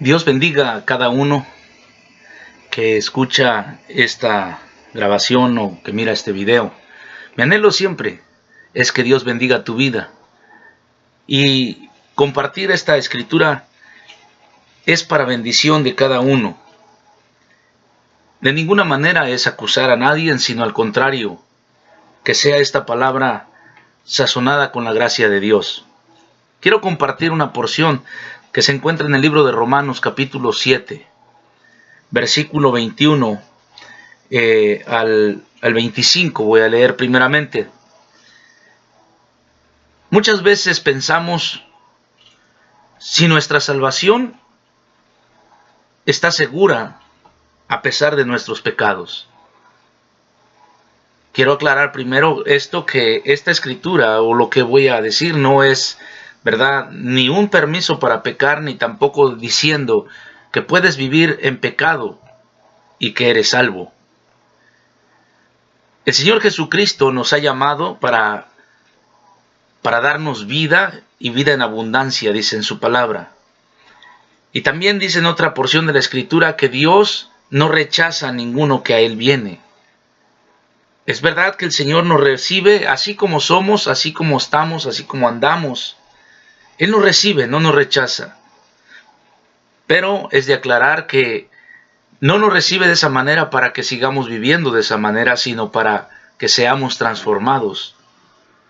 Dios bendiga a cada uno que escucha esta grabación o que mira este video. Mi anhelo siempre es que Dios bendiga tu vida. Y compartir esta escritura es para bendición de cada uno. De ninguna manera es acusar a nadie, sino al contrario, que sea esta palabra sazonada con la gracia de Dios. Quiero compartir una porción que se encuentra en el libro de Romanos capítulo 7, versículo 21 al 25. Voy a leer primeramente. Muchas veces pensamos si nuestra salvación está segura a pesar de nuestros pecados. Quiero aclarar primero esto, que esta escritura o lo que voy a decir no es, ¿verdad?, ni un permiso para pecar, ni tampoco diciendo que puedes vivir en pecado y que eres salvo. El Señor Jesucristo nos ha llamado para darnos vida y vida en abundancia, dice en su palabra. Y también dice en otra porción de la escritura que Dios no rechaza a ninguno que a Él viene. Es verdad que el Señor nos recibe así como somos, así como estamos, así como andamos. Él nos recibe, no nos rechaza. Pero es de aclarar que no nos recibe de esa manera para que sigamos viviendo de esa manera, sino para que seamos transformados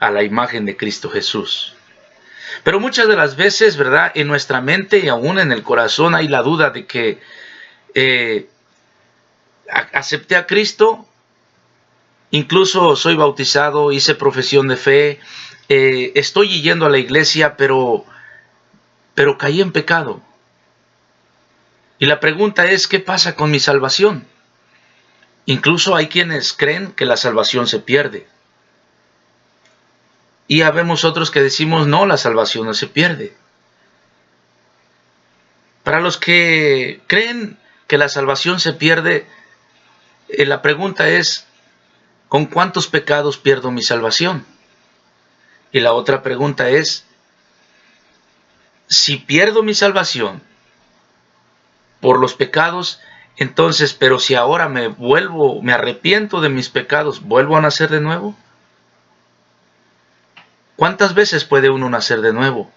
a la imagen de Cristo Jesús. Pero muchas de las veces, ¿verdad?, en nuestra mente y aún en el corazón hay la duda de que acepté a Cristo, incluso soy bautizado, hice profesión de fe, estoy yendo a la iglesia, pero caí en pecado. Y la pregunta es, ¿qué pasa con mi salvación? Incluso hay quienes creen que la salvación se pierde. Y habemos otros que decimos, no, la salvación no se pierde. Para los que creen que la salvación se pierde, la pregunta es, ¿con cuántos pecados pierdo mi salvación? Y la otra pregunta es, si pierdo mi salvación por los pecados, entonces, pero si ahora me arrepiento de mis pecados, ¿vuelvo a nacer de nuevo? ¿Cuántas veces puede uno nacer de nuevo?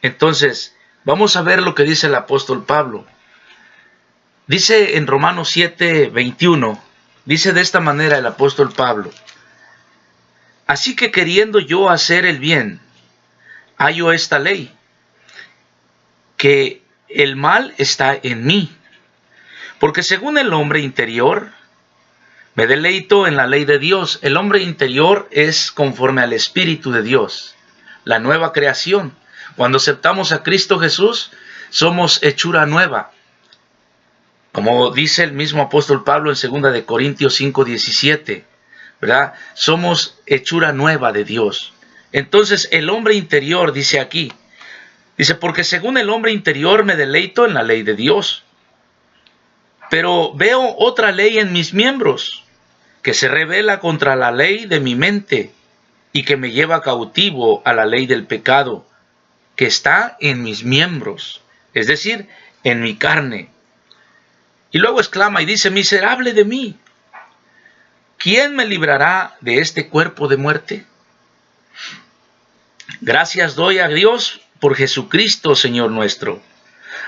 Entonces, vamos a ver lo que dice el apóstol Pablo. Dice en Romanos 7, 21, dice de esta manera el apóstol Pablo: así que queriendo yo hacer el bien, hallo esta ley, que el mal está en mí. Porque según el hombre interior, me deleito en la ley de Dios. El hombre interior es conforme al Espíritu de Dios, la nueva creación. Cuando aceptamos a Cristo Jesús, somos hechura nueva. Como dice el mismo apóstol Pablo en 2 de Corintios 5, 17, ¿verdad? Somos hechura nueva de Dios. Entonces el hombre interior dice aquí, dice, porque según el hombre interior me deleito en la ley de Dios. Pero veo otra ley en mis miembros, que se rebela contra la ley de mi mente y que me lleva cautivo a la ley del pecado, que está en mis miembros, es decir, en mi carne. Y luego exclama y dice, miserable de mí, ¿quién me librará de este cuerpo de muerte? Gracias doy a Dios por Jesucristo, Señor nuestro.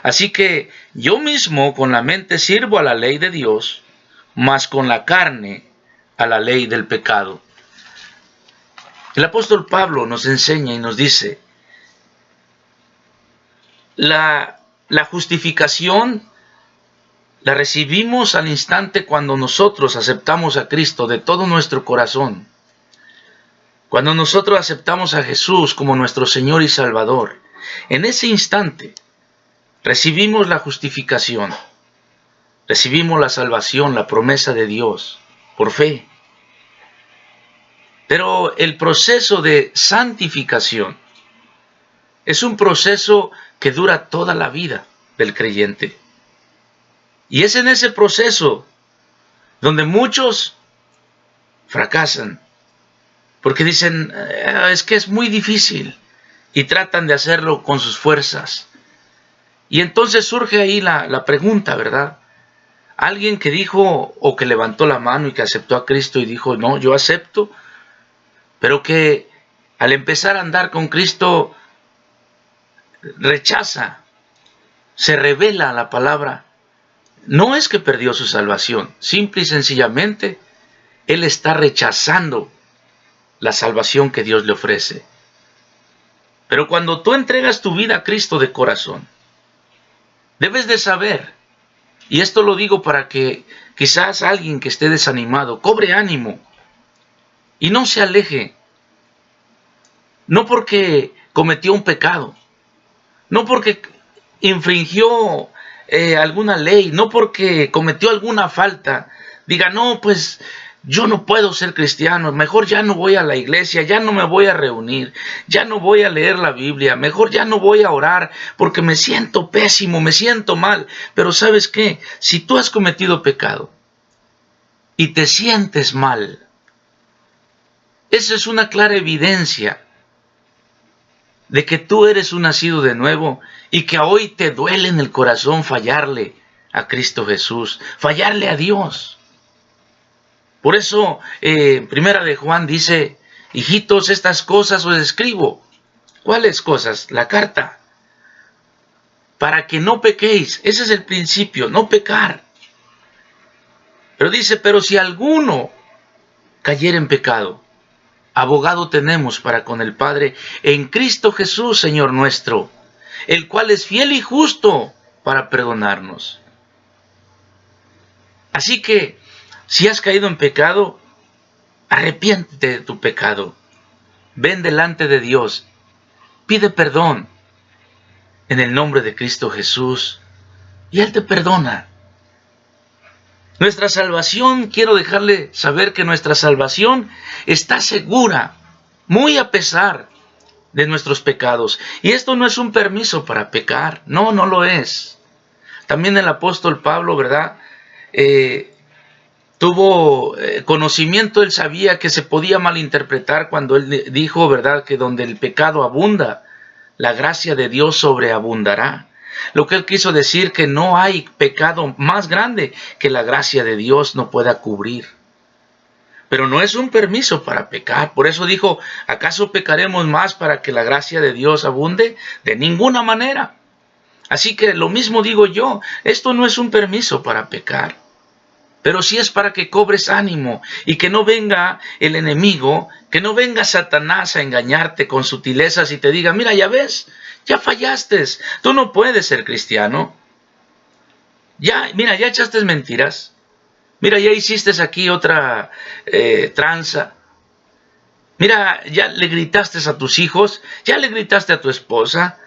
Así que yo mismo con la mente sirvo a la ley de Dios, mas con la carne a la ley del pecado. El apóstol Pablo nos enseña y nos dice, la justificación la recibimos al instante cuando nosotros aceptamos a Cristo de todo nuestro corazón. Cuando nosotros aceptamos a Jesús como nuestro Señor y Salvador, en ese instante recibimos la justificación, recibimos la salvación, la promesa de Dios, por fe. Pero el proceso de santificación es un proceso que dura toda la vida del creyente. Y es en ese proceso donde muchos fracasan, porque dicen, es que es muy difícil, y tratan de hacerlo con sus fuerzas. Y entonces surge ahí la pregunta, ¿verdad? Alguien que dijo o que levantó la mano y que aceptó a Cristo y dijo, no, yo acepto, pero que al empezar a andar con Cristo rechaza, se revela la palabra. No es que perdió su salvación, simple y sencillamente él está rechazando la salvación que Dios le ofrece. Pero cuando tú entregas tu vida a Cristo de corazón, debes de saber, y esto lo digo para que quizás alguien que esté desanimado cobre ánimo y no se aleje, no porque cometió un pecado, no porque infringió alguna ley, no porque cometió alguna falta, diga, no, pues yo no puedo ser cristiano, mejor ya no voy a la iglesia, ya no me voy a reunir, ya no voy a leer la Biblia, mejor ya no voy a orar porque me siento pésimo, me siento mal. Pero ¿sabes qué? Si tú has cometido pecado y te sientes mal, esa es una clara evidencia de que tú eres un nacido de nuevo y que hoy te duele en el corazón fallarle a Cristo Jesús, fallarle a Dios. Por eso, Primera de Juan dice, hijitos, estas cosas os escribo. ¿Cuáles cosas? La carta. Para que no pequéis. Ese es el principio, no pecar. Pero dice, pero si alguno cayera en pecado, abogado tenemos para con el Padre en Cristo Jesús, Señor nuestro, el cual es fiel y justo para perdonarnos. Así que, si has caído en pecado, arrepiéntete de tu pecado. Ven delante de Dios. Pide perdón en el nombre de Cristo Jesús. Y Él te perdona. Nuestra salvación, quiero dejarle saber que nuestra salvación está segura, muy a pesar de nuestros pecados. Y esto no es un permiso para pecar. No, no lo es. También el apóstol Pablo, ¿verdad? Tuvo conocimiento, él sabía que se podía malinterpretar cuando él dijo, ¿verdad?, que donde el pecado abunda, la gracia de Dios sobreabundará. Lo que él quiso decir que no hay pecado más grande que la gracia de Dios no pueda cubrir. Pero no es un permiso para pecar. Por eso dijo, ¿acaso pecaremos más para que la gracia de Dios abunde? De ninguna manera. Así que lo mismo digo yo, esto no es un permiso para pecar. Pero sí es para que cobres ánimo y que no venga el enemigo, que no venga Satanás a engañarte con sutilezas y te diga, mira, ya ves, ya fallaste, tú no puedes ser cristiano. Ya, mira, ya echaste mentiras. Mira, ya hiciste aquí otra tranza. Mira, ya le gritaste a tus hijos, ya le gritaste a tu esposa.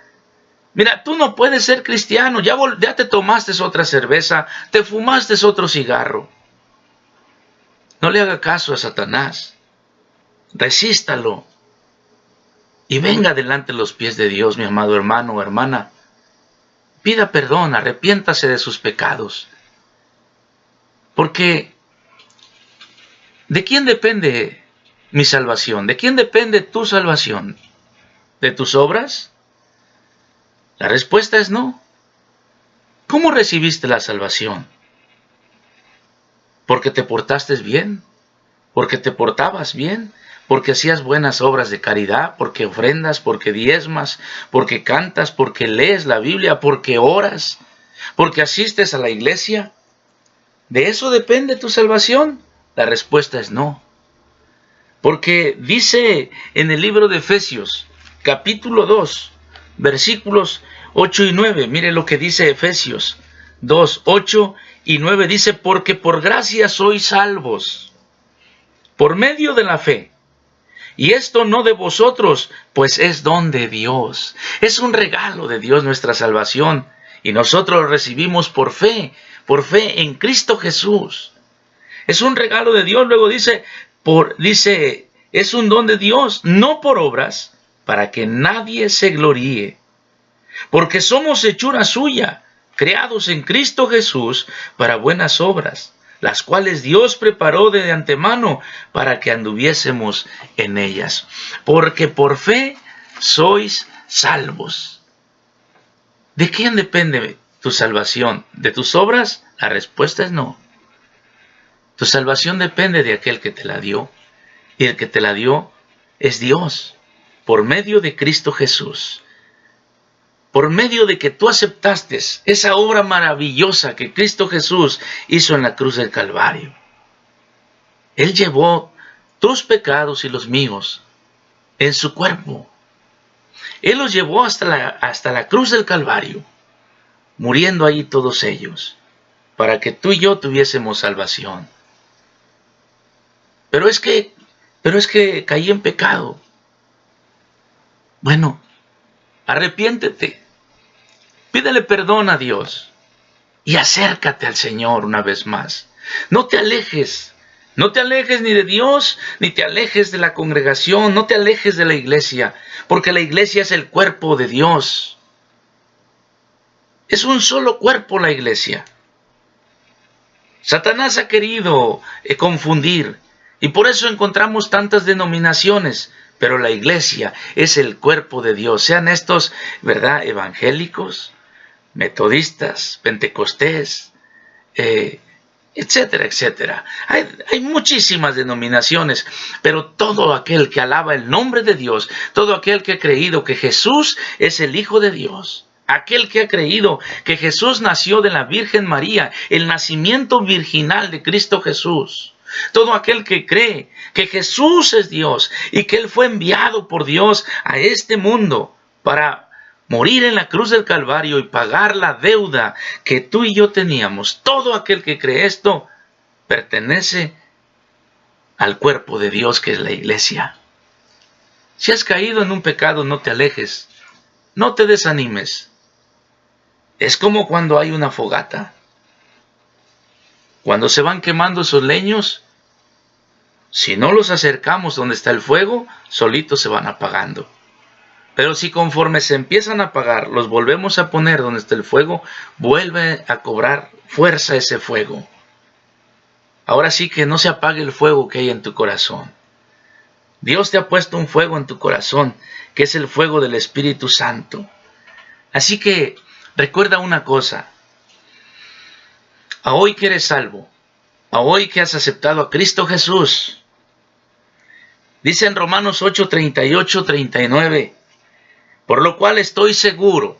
Mira, tú no puedes ser cristiano, ya te tomaste otra cerveza, te fumaste otro cigarro. No le haga caso a Satanás, resístalo y venga delante de los pies de Dios, mi amado hermano o hermana. Pida perdón, arrepiéntase de sus pecados. Porque, ¿de quién depende mi salvación? ¿De quién depende tu salvación? ¿De tus obras? La respuesta es no. ¿Cómo recibiste la salvación? ¿Porque te portaste bien? ¿Porque te portabas bien? ¿Porque hacías buenas obras de caridad? ¿Porque ofrendas? ¿Porque diezmas? ¿Porque cantas? ¿Porque lees la Biblia? ¿Porque oras? ¿Porque asistes a la iglesia? ¿De eso depende tu salvación? La respuesta es no. Porque dice en el libro de Efesios, capítulo 2, versículos 8 y 9, mire lo que dice Efesios 2, 8 y 9, dice, porque por gracia sois salvos, por medio de la fe, y esto no de vosotros, pues es don de Dios. Es un regalo de Dios nuestra salvación, y nosotros lo recibimos por fe en Cristo Jesús. Es un regalo de Dios, luego dice, es un don de Dios, no por obras, para que nadie se gloríe. Porque somos hechura suya, creados en Cristo Jesús para buenas obras, las cuales Dios preparó de antemano para que anduviésemos en ellas. Porque por fe sois salvos. ¿De quién depende tu salvación? ¿De tus obras? La respuesta es no. Tu salvación depende de aquel que te la dio. Y el que te la dio es Dios, por medio de Cristo Jesús. Por medio de que tú aceptaste esa obra maravillosa que Cristo Jesús hizo en la cruz del Calvario. Él llevó tus pecados y los míos en su cuerpo. Él los llevó hasta la cruz del Calvario, muriendo ahí todos ellos, para que tú y yo tuviésemos salvación. Pero es que caí en pecado. Bueno, arrepiéntete, pídele perdón a Dios y acércate al Señor una vez más. No te alejes ni de Dios, ni te alejes de la congregación, no te alejes de la iglesia, porque la iglesia es el cuerpo de Dios. Es un solo cuerpo la iglesia. Satanás ha querido confundir, y por eso encontramos tantas denominaciones, pero la iglesia es el cuerpo de Dios, sean estos, ¿verdad?, evangélicos, metodistas, pentecostés, etcétera, etcétera. Hay muchísimas denominaciones, pero todo aquel que alaba el nombre de Dios, todo aquel que ha creído que Jesús es el Hijo de Dios, aquel que ha creído que Jesús nació de la Virgen María, el nacimiento virginal de Cristo Jesús, todo aquel que cree que Jesús es Dios y que Él fue enviado por Dios a este mundo para morir en la cruz del Calvario y pagar la deuda que tú y yo teníamos. Todo aquel que cree esto pertenece al cuerpo de Dios, que es la iglesia. Si has caído en un pecado, no te alejes, no te desanimes. Es como cuando hay una fogata. Cuando se van quemando esos leños, si no los acercamos donde está el fuego, solitos se van apagando. Pero si conforme se empiezan a apagar, los volvemos a poner donde está el fuego, vuelve a cobrar fuerza ese fuego. Ahora sí que no se apague el fuego que hay en tu corazón. Dios te ha puesto un fuego en tu corazón, que es el fuego del Espíritu Santo. Así que recuerda una cosa. A hoy que eres salvo, a hoy que has aceptado a Cristo Jesús, dice en Romanos 8, 38, 39, por lo cual estoy seguro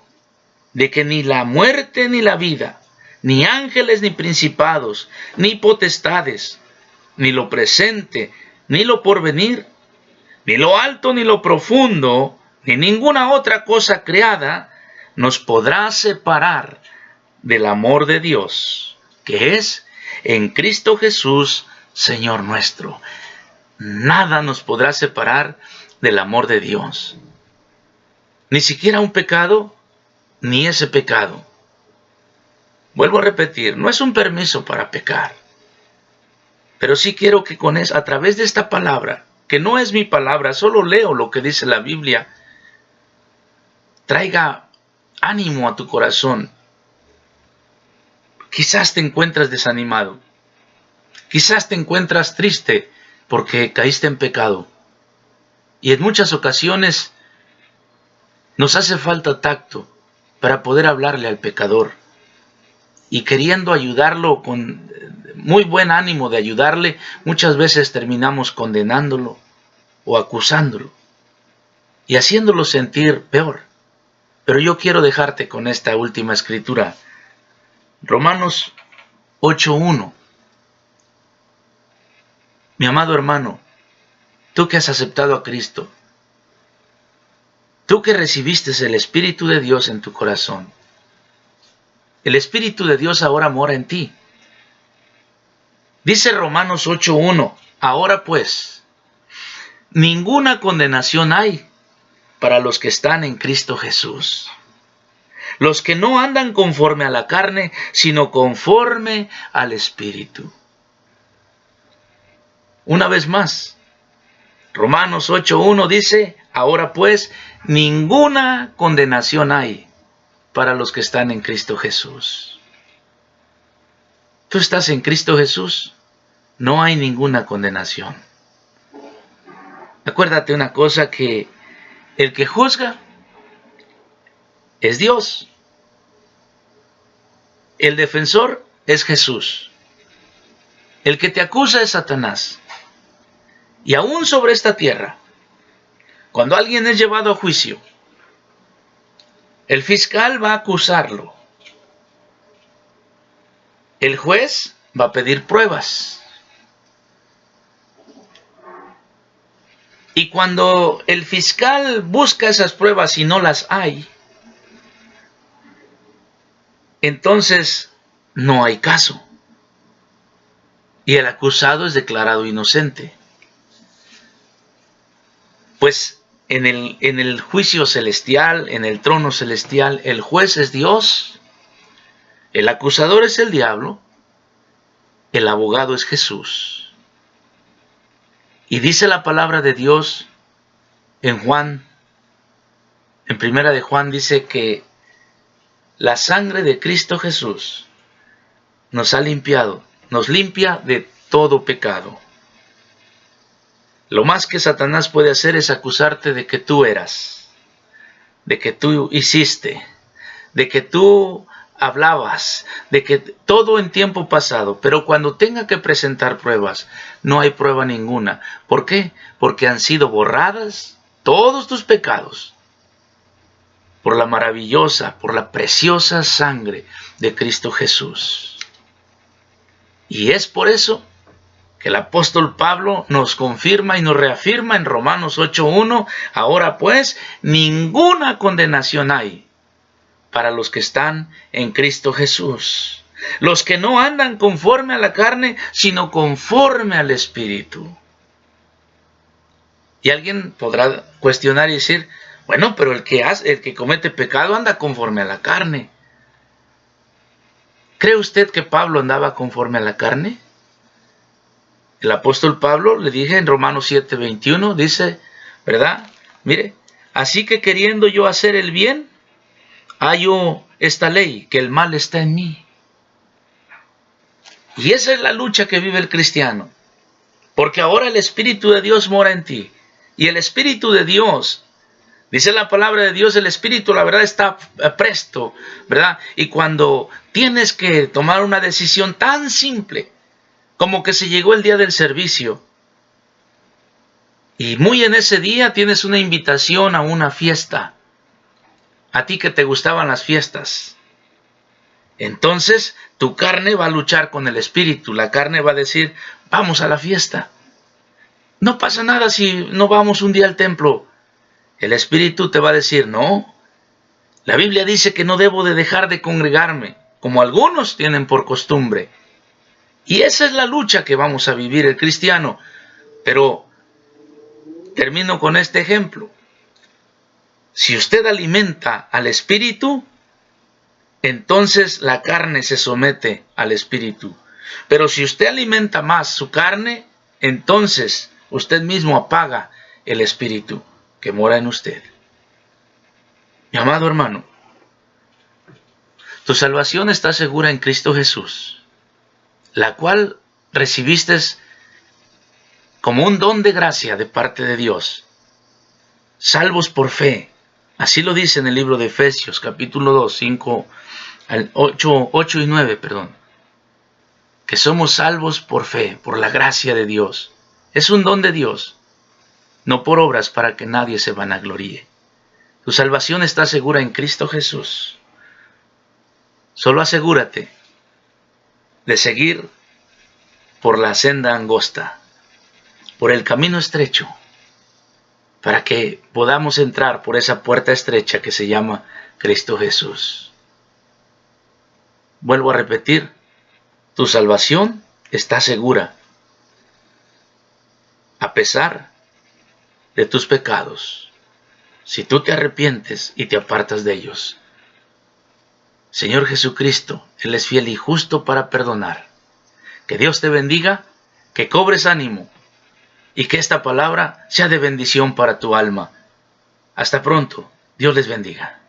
de que ni la muerte ni la vida, ni ángeles ni principados, ni potestades, ni lo presente, ni lo porvenir, ni lo alto ni lo profundo, ni ninguna otra cosa creada, nos podrá separar del amor de Dios, que es en Cristo Jesús, Señor nuestro. Nada nos podrá separar del amor de Dios. Ni siquiera un pecado, ni ese pecado. Vuelvo a repetir, no es un permiso para pecar. Pero sí quiero que a través de esta palabra, que no es mi palabra, solo leo lo que dice la Biblia, traiga ánimo a tu corazón. Quizás te encuentras desanimado. Quizás te encuentras triste porque caíste en pecado. Y en muchas ocasiones nos hace falta tacto para poder hablarle al pecador. Y queriendo ayudarlo con muy buen ánimo de ayudarle, muchas veces terminamos condenándolo o acusándolo y haciéndolo sentir peor. Pero yo quiero dejarte con esta última escritura. Romanos 8:1. Mi amado hermano, tú que has aceptado a Cristo, tú que recibiste el Espíritu de Dios en tu corazón, el Espíritu de Dios ahora mora en ti. Dice Romanos 8:1, ahora pues, ninguna condenación hay para los que están en Cristo Jesús. Los que no andan conforme a la carne, sino conforme al Espíritu. Una vez más, Romanos 8:1 dice, ahora pues, ninguna condenación hay para los que están en Cristo Jesús. ¿Tú estás en Cristo Jesús? No hay ninguna condenación. Acuérdate una cosa, que el que juzga es Dios. El defensor es Jesús. El que te acusa es Satanás. Y aún sobre esta tierra, cuando alguien es llevado a juicio, el fiscal va a acusarlo. El juez va a pedir pruebas. Y cuando el fiscal busca esas pruebas y no las hay, entonces no hay caso. Y el acusado es declarado inocente. Pues en el juicio celestial, en el trono celestial, el juez es Dios, el acusador es el diablo, el abogado es Jesús. Y dice la palabra de Dios en Juan, en primera de Juan, dice que la sangre de Cristo Jesús nos ha limpiado, nos limpia de todo pecado. Lo más que Satanás puede hacer es acusarte de que tú eras, de que tú hiciste, de que tú hablabas, de que todo en tiempo pasado, pero cuando tenga que presentar pruebas, no hay prueba ninguna. ¿Por qué? Porque han sido borradas todos tus pecados por la maravillosa, por la preciosa sangre de Cristo Jesús. Y es por eso que el apóstol Pablo nos confirma y nos reafirma en Romanos 8:1, ahora pues, ninguna condenación hay para los que están en Cristo Jesús, los que no andan conforme a la carne, sino conforme al Espíritu. Y alguien podrá cuestionar y decir, bueno, pero el que comete pecado anda conforme a la carne. ¿Cree usted que Pablo andaba conforme a la carne? El apóstol Pablo, le dije en Romanos 7:21, dice, ¿verdad? Mire, así que queriendo yo hacer el bien, hallo esta ley, que el mal está en mí. Y esa es la lucha que vive el cristiano. Porque ahora el Espíritu de Dios mora en ti. Y el Espíritu de Dios, dice la palabra de Dios, el Espíritu, la verdad, está presto, ¿verdad? Y cuando tienes que tomar una decisión tan simple, como que se llegó el día del servicio, y muy en ese día tienes una invitación a una fiesta, a ti que te gustaban las fiestas, entonces tu carne va a luchar con el Espíritu. La carne va a decir, vamos a la fiesta, no pasa nada si no vamos un día al templo. El Espíritu te va a decir, no, la Biblia dice que no debo de dejar de congregarme, como algunos tienen por costumbre. Y esa es la lucha que vamos a vivir el cristiano. Pero termino con este ejemplo. Si usted alimenta al Espíritu, entonces la carne se somete al Espíritu. Pero si usted alimenta más su carne, entonces usted mismo apaga el Espíritu que mora en usted. Mi amado hermano, tu salvación está segura en Cristo Jesús, la cual recibiste como un don de gracia de parte de Dios, salvos por fe. Así lo dice en el libro de Efesios, capítulo 2, 8 y 9, que somos salvos por fe, por la gracia de Dios. Es un don de Dios, no por obras para que nadie se vanagloríe. Tu salvación está segura en Cristo Jesús. Solo asegúrate de seguir por la senda angosta, por el camino estrecho, para que podamos entrar por esa puerta estrecha que se llama Cristo Jesús. Vuelvo a repetir, tu salvación está segura, a pesar de tus pecados, si tú te arrepientes y te apartas de ellos. Señor Jesucristo, Él es fiel y justo para perdonar. Que Dios te bendiga, que cobres ánimo y que esta palabra sea de bendición para tu alma. Hasta pronto. Dios les bendiga.